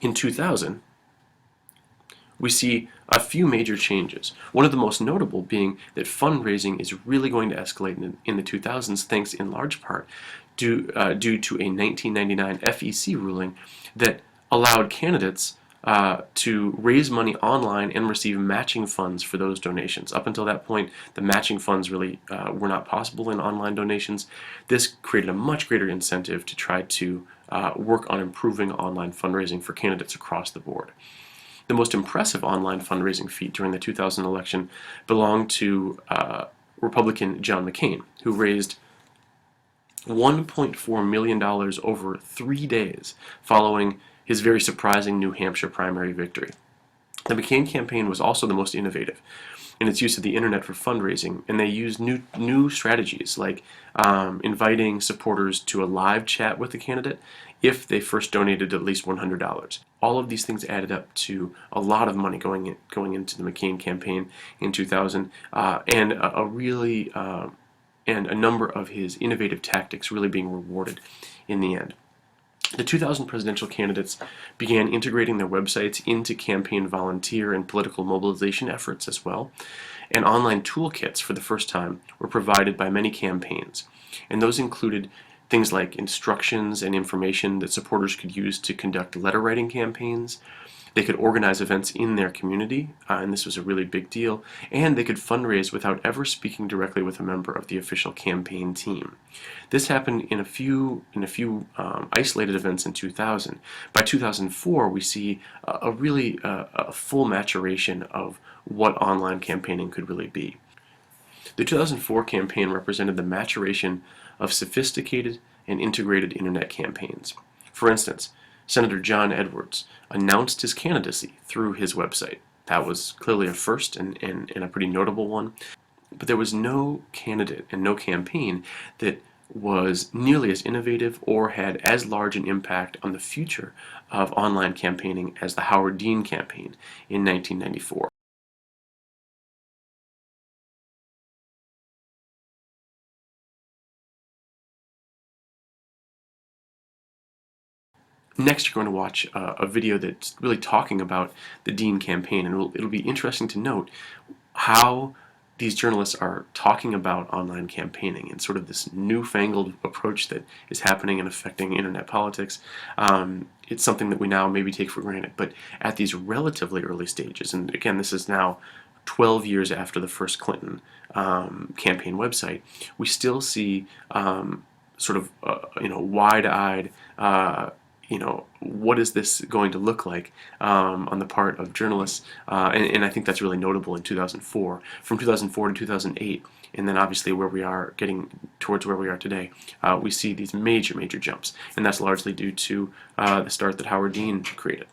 In 2000, we see a few major changes. One of the most notable being that fundraising is really going to escalate in the 2000s, thanks in large part due to a 1999 FEC ruling that allowed candidates to raise money online and receive matching funds for those donations. Up until that point, the matching funds really were not possible in online donations. This created a much greater incentive to try to work on improving online fundraising for candidates across the board. The most impressive online fundraising feat during the 2000 election belonged to Republican John McCain, who raised $1.4 million over 3 days following his very surprising New Hampshire primary victory. The McCain campaign was also the most innovative in its use of the internet for fundraising, and they used new strategies like inviting supporters to a live chat with the candidate if they first donated at least $100. All of these things added up to a lot of money going into the McCain campaign in 2000, and a number of his innovative tactics really being rewarded in the end. The 2000 presidential candidates began integrating their websites into campaign volunteer and political mobilization efforts as well, and online toolkits for the first time were provided by many campaigns, and those included things like instructions and information that supporters could use to conduct letter writing campaigns. They could organize events in their community, and this was a really big deal, and they could fundraise without ever speaking directly with a member of the official campaign team. This happened in a few isolated events in 2000. By 2004, we see a full maturation of what online campaigning could really be. The 2004 campaign represented the maturation of sophisticated and integrated internet campaigns. For instance, Senator John Edwards announced his candidacy through his website. That was clearly a first and a pretty notable one. But there was no candidate and no campaign that was nearly as innovative or had as large an impact on the future of online campaigning as the Howard Dean campaign in 1994. Next, you're going to watch a video that's really talking about the Dean campaign, and it'll be interesting to note how these journalists are talking about online campaigning and sort of this newfangled approach that is happening and affecting internet politics. It's something that we now maybe take for granted, but at these relatively early stages, and again, this is now 12 years after the first Clinton campaign website, we still see sort of wide-eyed what is this going to look like on the part of journalists, and I think that's really notable in 2004. From 2004 to 2008, and then obviously where we are getting towards where we are today, we see these major jumps, and that's largely due to the start that Howard Dean created.